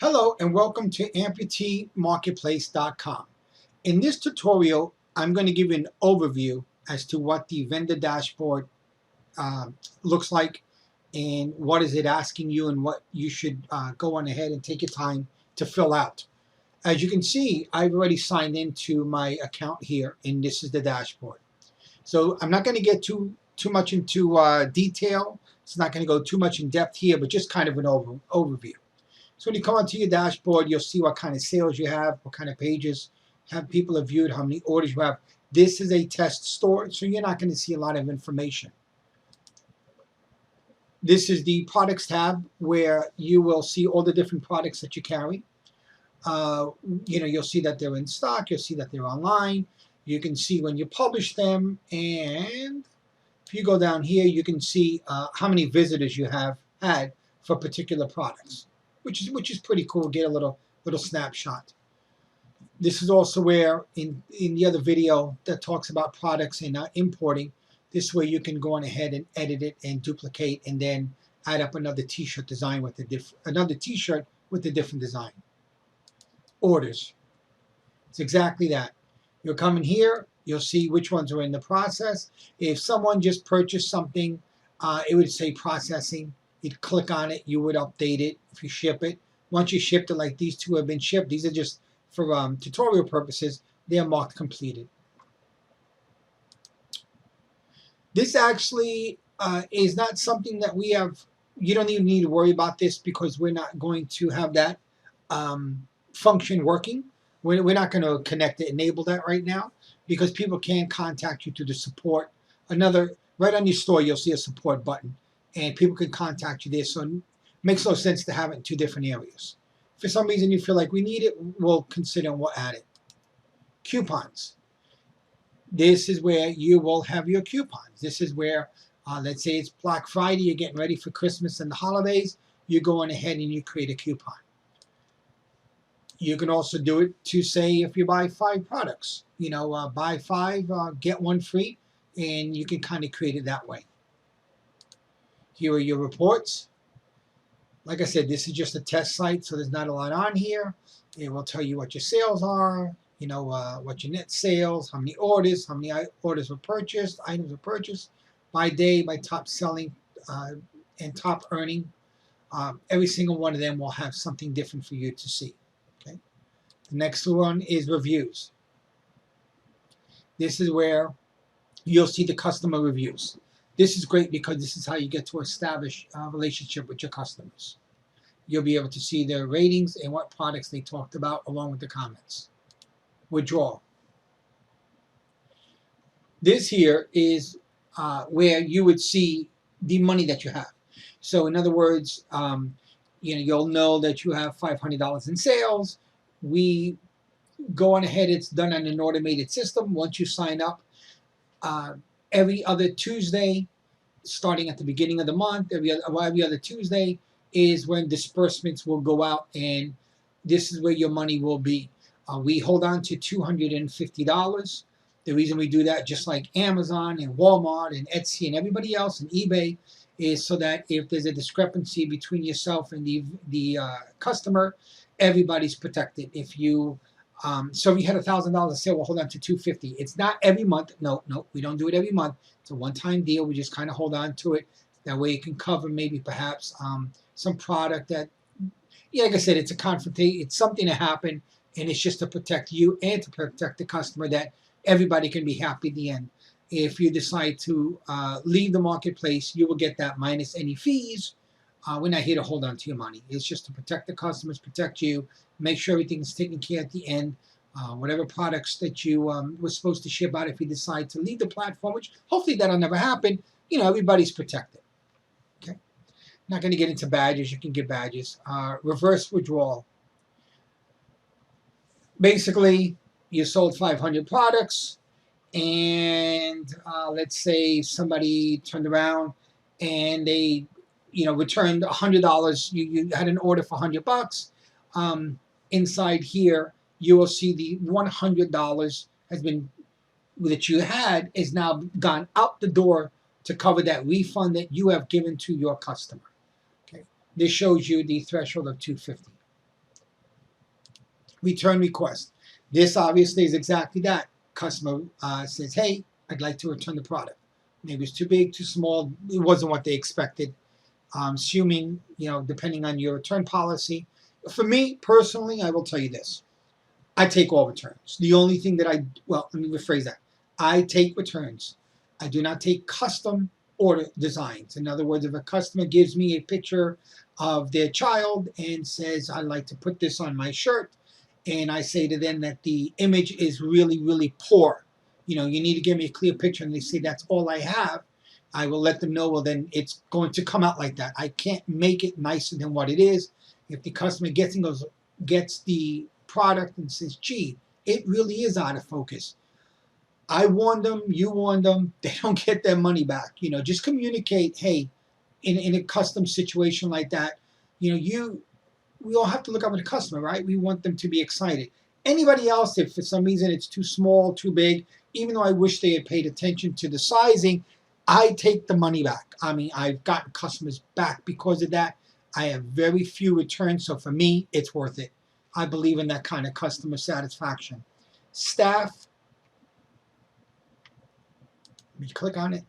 Hello and welcome to AmputeeMarketplace.com. In this tutorial, I'm going to give you an overview as to what the vendor dashboard looks like and what is it asking you and what you should go on ahead and take your time to fill out. As you can see, I've already signed into my account here, and this is the dashboard. So I'm not going to get too much into detail. It's not going to go too much in depth here, but just kind of an overview. So when you come onto your dashboard, you'll see what kind of sales you have, what kind of pages have people have viewed, how many orders you have. This is a test store, so you're not going to see a lot of information. This is the products tab where you will see all the different products that you carry. You'll see that they're in stock. You'll see that they're online. You can see when you publish them, and if you go down here, you can see how many visitors you have had for particular products, which is pretty cool. Get a little snapshot. This is also where in the other video that talks about products and importing, this way you can go on ahead and edit it and duplicate and then add up another t-shirt design with another t-shirt with a different design. Orders. It's exactly that. You'll come in here, you'll see which ones are in the process. If someone just purchased something, it would say processing. You'd click on it, you would update it if you ship it. Once you shipped it, like these two have been shipped, these are just for tutorial purposes, they are marked completed. This actually is not something that we have. You don't even need to worry about this because we're not going to have that function working. We're not going to connect it, enable that right now, because people can contact you through the support. Right on your store, you'll see a support button, and people can contact you there. So it makes no sense to have it in two different areas. If for some reason you feel like we need it, we'll consider and we'll add it. Coupons. This is where you will have your coupons. This is where, let's say it's Black Friday, you're getting ready for Christmas and the holidays, you're going ahead and you create a coupon. You can also do it to say if you buy 5 products, buy 5, get 1 free, and you can kind of create it that way. Here are your reports. Like I said, this is just a test site, so there's not a lot on here. It will tell you what your sales are, what your net sales, how many orders were purchased, items were purchased, by day, by top selling, and top earning. Every single one of them will have something different for you to see. Okay. The next one is reviews. This is where you'll see the customer reviews. This is great because this is how you get to establish a relationship with your customers. You'll be able to see their ratings and what products they talked about along with the comments. Withdrawal. This here is where you would see the money that you have. So in other words, you'll know that you have $500 in sales. We go on ahead, it's done on an automated system. Once you sign up, every other Tuesday, starting at the beginning of the month, every other Tuesday is when disbursements will go out, and this is where your money will be. We hold on to $250. The reason we do that, just like Amazon and Walmart and Etsy and everybody else and eBay, is so that if there's a discrepancy between yourself and the customer, everybody's protected. If you so if you had $1,000 sale, we'll hold on to $250. It's not every month. No, we don't do it every month. It's a one-time deal. We just kind of hold on to it. That way it can cover maybe perhaps some product that, like I said, it's a confrontation. It's something to happen, and it's just to protect you and to protect the customer, that everybody can be happy at the end. If you decide to leave the marketplace, you will get that minus any fees. We're not here to hold on to your money. It's just to protect the customers, protect you, make sure everything's taken care at the end. Whatever products that you were supposed to ship out, if you decide to leave the platform, which hopefully that'll never happen, everybody's protected. Okay. Not going to get into badges. You can get badges. Reverse withdrawal. Basically, you sold 500 products, and let's say somebody turned around and they returned $100. You had an order for $100. Inside here, you will see the $100 that you had is now gone out the door to cover that refund that you have given to your customer. Okay, this shows you the threshold of $250. Return request. This obviously is exactly that. Customer says, hey, I'd like to return the product. Maybe it's too big, too small. It wasn't what they expected. Assuming, depending on your return policy. For me personally, I will tell you this. I take all returns. The only thing that let me rephrase that. I take returns. I do not take custom order designs. In other words, if a customer gives me a picture of their child and says, I'd like to put this on my shirt, and I say to them that the image is really, really poor, you need to give me a clear picture, and they say that's all I have, I will let them know, well, then it's going to come out like that. I can't make it nicer than what it is. If the customer gets the product and says, gee, it really is out of focus, I warned them, you warned them, they don't get their money back. Just communicate, hey, in a custom situation like that, we all have to look out for the customer, right? We want them to be excited. Anybody else, if for some reason it's too small, too big, even though I wish they had paid attention to the sizing, I take the money back. I mean, I've gotten customers back because of that. I have very few returns, so for me, it's worth it. I believe in that kind of customer satisfaction. Staff, let me click on it.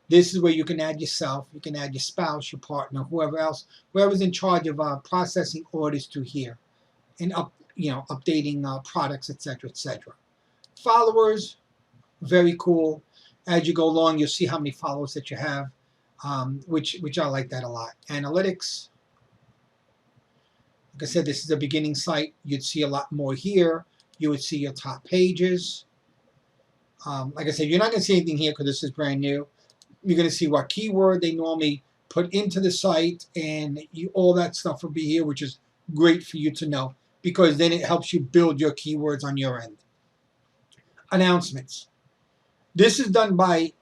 This is where you can add yourself, you can add your spouse, your partner, whoever else, whoever's in charge of processing orders to here, and updating products, etc., etc. Followers, very cool. As you go along, you'll see how many followers that you have, which I like that a lot. Analytics, like I said, this is a beginning site. You'd see a lot more here. You would see your top pages. Like I said, you're not going to see anything here because this is brand new. You're going to see what keyword they normally put into the site, and all that stuff will be here, which is great for you to know because then it helps you build your keywords on your end. Announcements. This is done by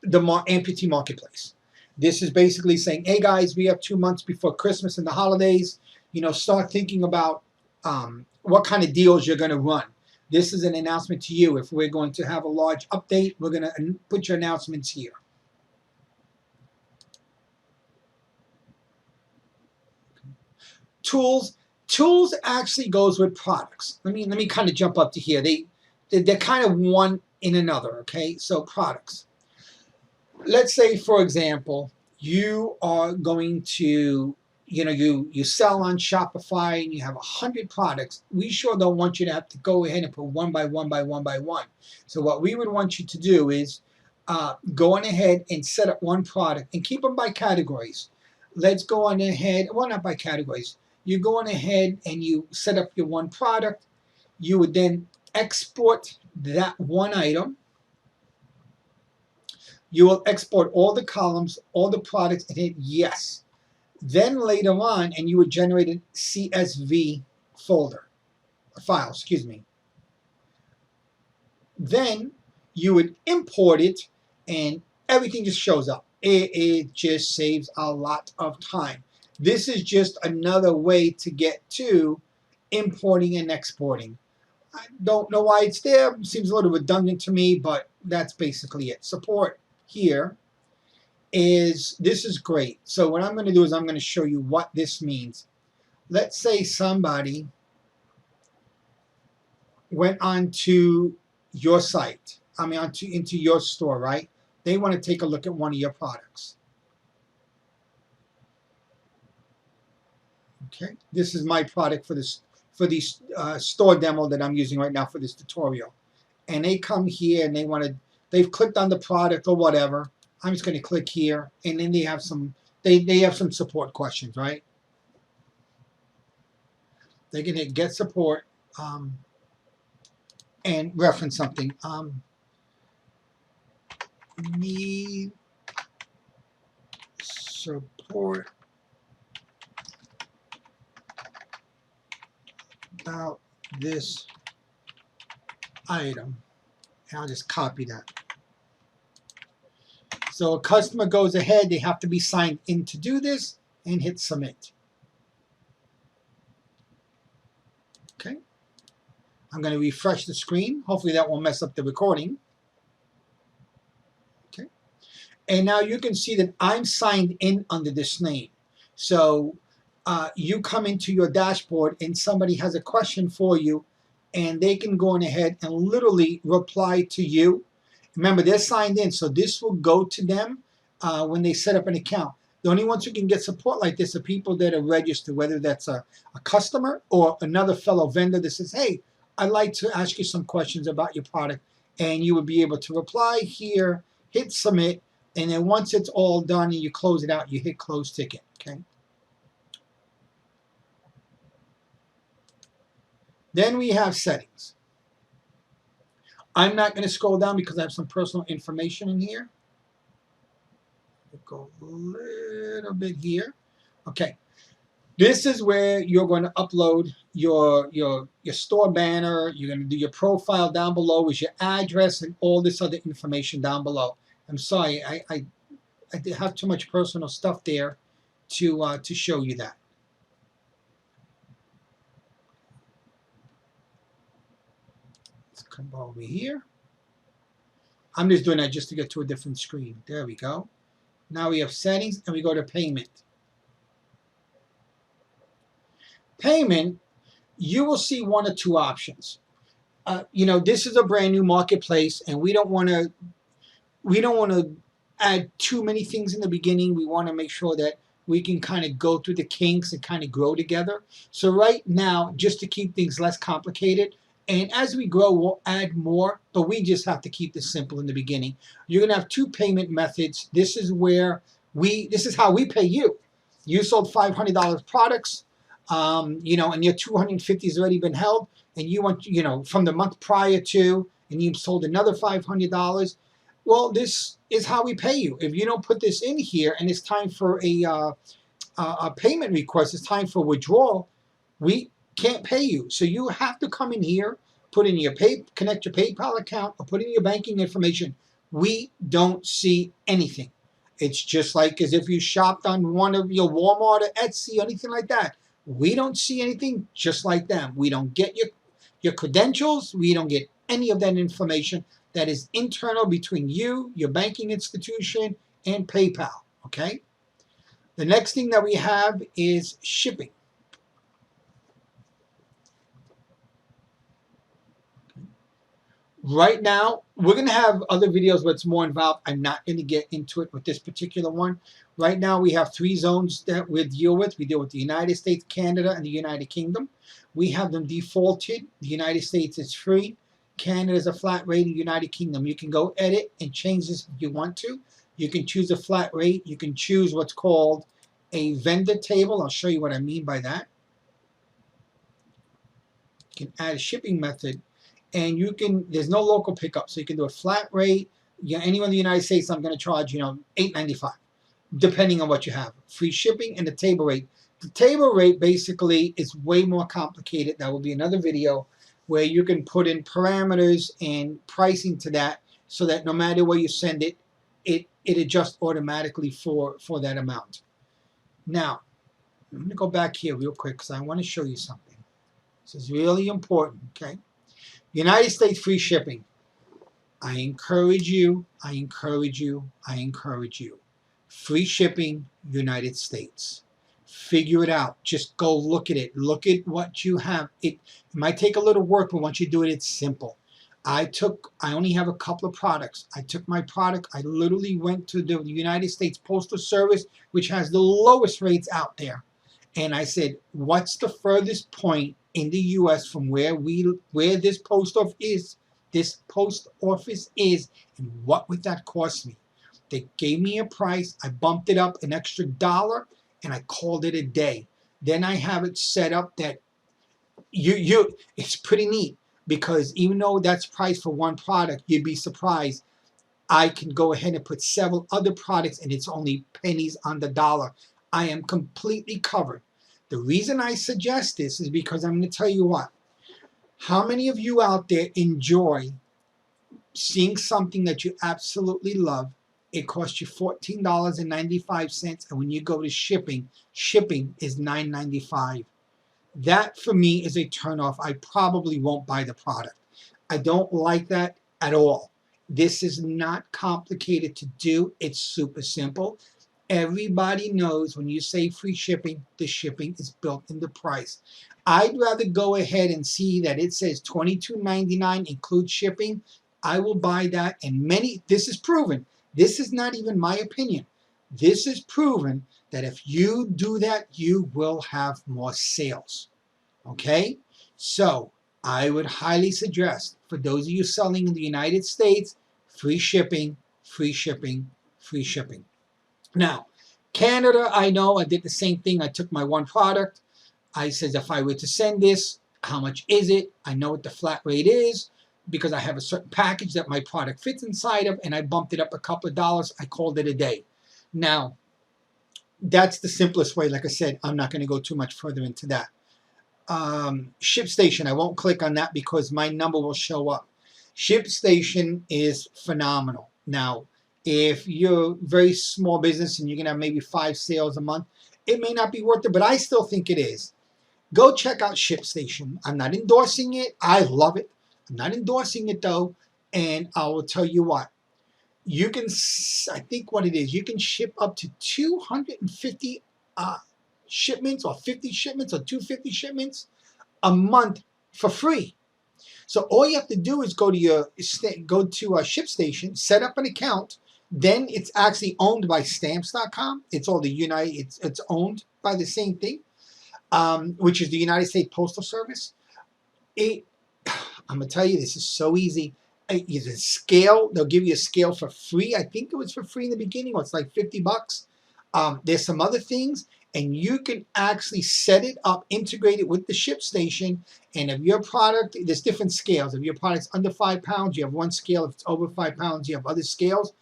the Amputee Marketplace. This is basically saying, hey guys, we have 2 months before Christmas and the holidays. Start thinking about what kind of deals you're going to run. This is an announcement to you. If we're going to have a large update, we're going to put your announcements here. Tools actually goes with products. Let me kind of jump up to here. They're kind of one in another. Okay, so products. Let's say, for example, you are going to, you sell on Shopify and you have 100 products. We sure don't want you to have to go ahead and put one by one by one by one. So what we would want you to do is go on ahead and set up one product and keep them by categories. Let's go on ahead, well, not by categories. You go on ahead and you set up your one product. You would then export that one item. You will export all the columns, all the products, and hit yes. Then later on, and you would generate a CSV file, excuse me. Then you would import it, and everything just shows up. It just saves a lot of time. This is just another way to get to importing and exporting. I don't know why it's there. It seems a little redundant to me, but that's basically it. Support here this is great. So what I'm going to do is I'm going to show you what this means. Let's say somebody went onto your site, into your store, right? They want to take a look at one of your products. Okay, this is my product for the store demo that I'm using right now for this tutorial. And they come here and they've clicked on the product or whatever. I'm just going to click here, and then they have some support questions, right? They can hit get support and reference something. Need support about this item. And I'll just copy that. So a customer goes ahead, they have to be signed in to do this, and hit submit. Okay. I'm going to refresh the screen. Hopefully that won't mess up the recording. Okay. And now you can see that I'm signed in under this name. So you come into your dashboard and somebody has a question for you, and they can go on ahead and literally reply to you. Remember, they're signed in, so this will go to them when they set up an account. The only ones who can get support like this are people that are registered, whether that's a customer or another fellow vendor that says, hey, I'd like to ask you some questions about your product. And you would be able to reply here, hit submit, and then once it's all done and you close it out, you hit close ticket. Okay. Then we have settings. I'm not going to scroll down because I have some personal information in here. We'll go a little bit here. Okay. This is where you're going to upload your store banner. You're going to do your profile down below with your address and all this other information down below. I'm sorry, I have too much personal stuff there to show you that. Let's come over here. I'm just doing that just to get to a different screen. There we go. Now we have settings and we go to payment. Payment, you will see one or two options. This is a brand new marketplace, and we don't want to add too many things in the beginning. We want to make sure that we can kind of go through the kinks and kind of grow together. So right now, just to keep things less complicated, and as we grow, we'll add more, but we just have to keep this simple in the beginning. You're going to have two payment methods. This is how we pay you. You sold $500 products, and your 250 has already been held, and you want, from the month prior to, and you've sold another $500. Well, this is how we pay you. If you don't put this in here and it's time for a payment request, it's time for withdrawal, we can't pay you. So you have to come in here, put in connect your PayPal account, or put in your banking information. We don't see anything. It's just like as if you shopped on one of your Walmart or Etsy or anything like that. We don't see anything just like them. We don't get your credentials. We don't get any of that information. That is internal between you, your banking institution, and PayPal. Okay? The next thing that we have is shipping. Right now, we're going to have other videos where it's more involved. I'm not going to get into it with this particular one. Right now, we have 3 zones that we deal with. We deal with the United States, Canada, and the United Kingdom. We have them defaulted. The United States is free. Canada is a flat rate. In the United Kingdom, you can go edit and change this if you want to. You can choose a flat rate. You can choose what's called a vendor table. I'll show you what I mean by that. You can add a shipping method. And there's no local pickup, so you can do a flat rate. Anywhere in the United States, I'm going to charge, $8.95, depending on what you have. Free shipping and the table rate. The table rate basically is way more complicated. That will be another video where you can put in parameters and pricing to that so that no matter where you send it, it adjusts automatically for that amount. Now, I'm going to go back here real quick because I want to show you something. This is really important, okay? United States free shipping. I encourage you. Free shipping, United States. Figure it out. Just go look at it. Look at what you have. It might take a little work, but once you do it, it's simple. I only have a couple of products. I took my product. I literally went to the United States Postal Service, which has the lowest rates out there. And I said, what's the furthest point in the U.S. from where this post office is, and what would that cost me? They gave me a price. I bumped it up an extra $1, and I called it a day. Then I have it set up that it's pretty neat because even though that's priced for one product, you'd be surprised. I can go ahead and put several other products, and it's only pennies on the dollar. I am completely covered. The reason I suggest this is because I'm going to tell you what. How many of you out there enjoy seeing something that you absolutely love? It costs you $14.95, and when you go to shipping is $9.95. That for me is a turnoff. I probably won't buy the product. I don't like that at all. This is not complicated to do. It's super simple. Everybody knows when you say free shipping, the shipping is built in the price. I'd rather go ahead and see that it says $22.99 includes shipping. I will buy that. And this is proven. This is not even my opinion. This is proven that if you do that, you will have more sales. Okay? So I would highly suggest for those of you selling in the United States, free shipping, free shipping, free shipping. Now, Canada, I know I did the same thing. I took my one product. I said, if I were to send this, how much is it? I know what the flat rate is because I have a certain package that my product fits inside of, and I bumped it up a couple of dollars. I called it a day. Now, that's the simplest way. Like I said, I'm not going to go too much further into that. ShipStation, I won't click on that because my number will show up. ShipStation is phenomenal. Now, if you're a very small business and you're going to have maybe 5 sales a month, it may not be worth it, but I still think it is. Go check out ShipStation. I'm not endorsing it. I love it. I'm not endorsing it though, and I will tell you what. You can, I think what it is, you can ship up to 250 shipments or 50 shipments or 250 shipments a month for free. So all you have to do is go to ShipStation, set up an account. Then it's actually owned by Stamps.com. It's all the it's owned by the same thing, which is the United States Postal Service. I'm gonna tell you, this is so easy. It's a scale. They'll give you a scale for free. I think it was for free in the beginning. It's like $50. There's some other things, and you can actually set it up, integrate it with the ShipStation. And if your product, there's different scales. If your product's under 5 pounds, you have one scale. If it's over 5 pounds, you have other scales.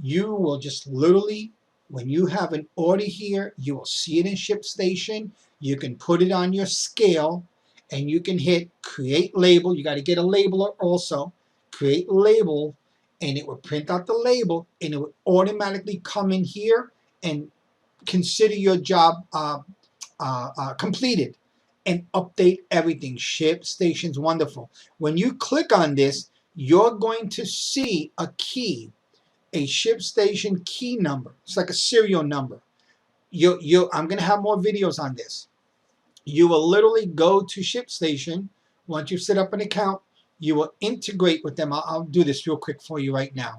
You will just literally, when you have an order here, you will see it in ShipStation. You can put it on your scale, and you can hit create label. You got to get a labeler also. Create label, and it will print out the label, and it will automatically come in here and consider your job completed and update everything. ShipStation's wonderful. When you click on this, you're going to see a key, a ShipStation key number. It's like a serial number. I'm going to have more videos on this. You will literally go to ShipStation. Once you set up an account, you will integrate with them. I'll do this real quick for you right now.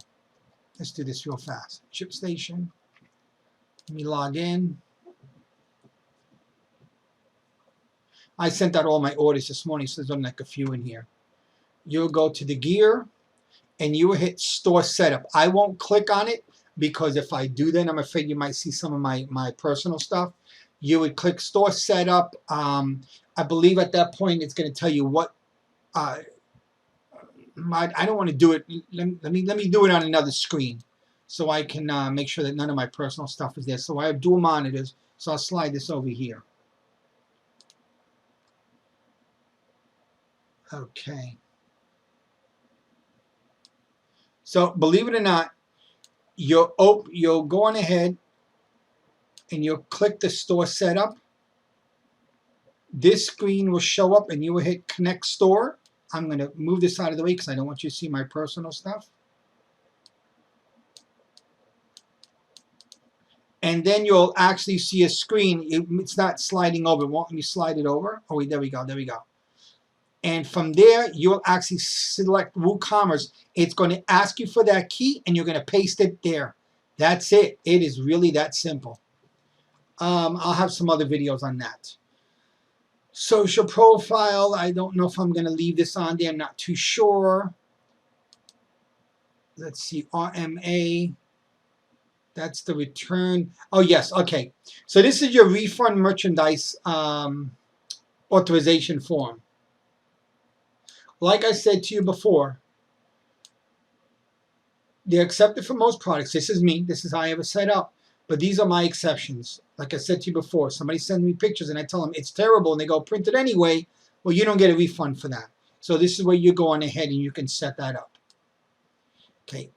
Let's do this real fast. ShipStation. Let me log in. I sent out all my orders this morning, so there's only like a few in here. You'll go to the gear, and you will hit store setup. I won't click on it because if I do that, I'm afraid you might see some of my personal stuff. You would click store setup. I believe at that point it's going to tell you what. I don't want to do it. Let me do it on another screen, so I can make sure that none of my personal stuff is there. So I have dual monitors, so I'll slide this over here. Okay. So believe it or not, you'll go on ahead and you'll click the store setup. This screen will show up, and you will hit connect store. I'm going to move this out of the way because I don't want you to see my personal stuff. And then you'll actually see a screen. It's not sliding over. It won't let me slide it over. Oh, wait, there we go. There we go. And from there, you'll actually select WooCommerce. It's going to ask you for that key, and you're going to paste it there. That's it. It is really that simple. I'll have some other videos on that. Social profile, I don't know if I'm going to leave this on there. I'm not too sure. Let's see, RMA. That's the return. Oh, yes, okay. So this is your refund merchandise authorization form. Like I said to you before, they're accepted for most products. This is me. This is how I have it set up. But these are my exceptions. Like I said to you before, somebody sends me pictures and I tell them it's terrible and they go print it anyway. Well, you don't get a refund for that. So this is where you go on ahead and you can set that up. Okay.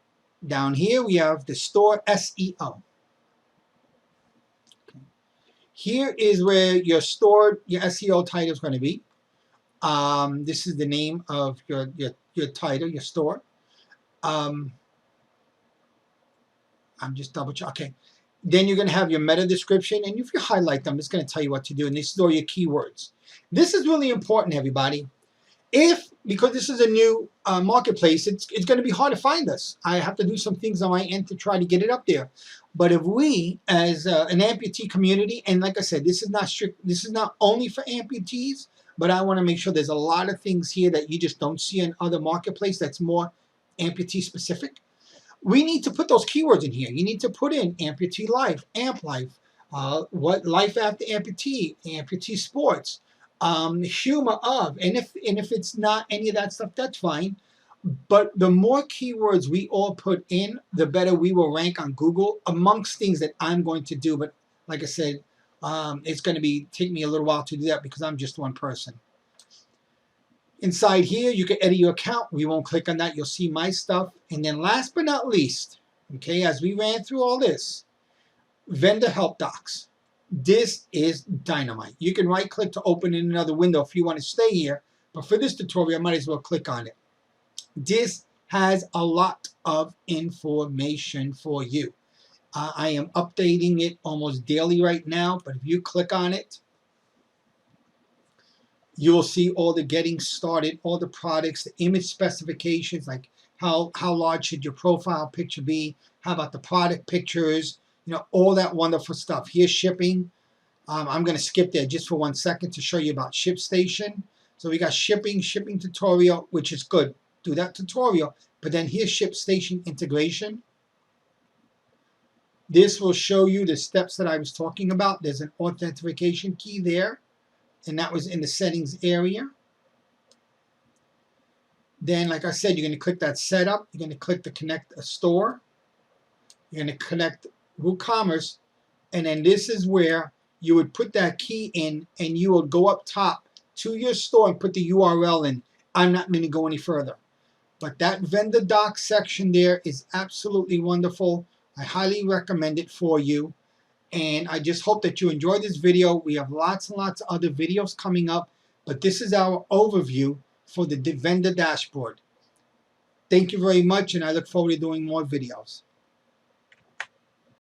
Down here we have the store SEO. Okay. Here is where your SEO title is going to be. This is the name of your title, your store. I'm just double checking. Okay. Then you're going to have your meta description, and if you highlight them, it's going to tell you what to do. And this is all your keywords. This is really important, everybody. Because this is a new marketplace, it's going to be hard to find us. I have to do some things on my end to try to get it up there. But if we, as an amputee community, and like I said, this is not strict, this is not only for amputees, but I want to make sure there's a lot of things here that you just don't see in other marketplace that's more amputee specific. We need to put those keywords in here. You need to put in amputee life, amp life, what life after amputee sports, humor of, and if it's not any of that stuff, that's fine. But the more keywords we all put in, the better we will rank on Google amongst things that I'm going to do. But like I said, it's going to take me a little while to do that because I'm just one person. Inside here, you can edit your account. We won't click on that. You'll see my stuff. And then last but not least, okay, as we ran through all this, vendor help docs. This is dynamite. You can right click to open in another window if you want to stay here. But for this tutorial, I might as well click on it. This has a lot of information for you. I am updating it almost daily right now. But if you click on it, you'll see all the getting started, all the products, the image specifications, like how large should your profile picture be, how about the product pictures, all that wonderful stuff. Here's shipping. I'm going to skip there just for 1 second to show you about ShipStation. So we got shipping tutorial, which is good. Do that tutorial. But then here's ShipStation integration. This will show you the steps that I was talking about. There's an authentication key there. And that was in the settings area. Then, like I said, you're going to click that setup. You're going to click to connect a store. You're going to connect WooCommerce. And then this is where you would put that key in and you will go up top to your store and put the URL in. I'm not going to go any further. But that vendor doc section there is absolutely wonderful. I highly recommend it for you. And I just hope that you enjoyed this video. We have lots and lots of other videos coming up, but this is our overview for the vendor dashboard. Thank you very much, and I look forward to doing more videos.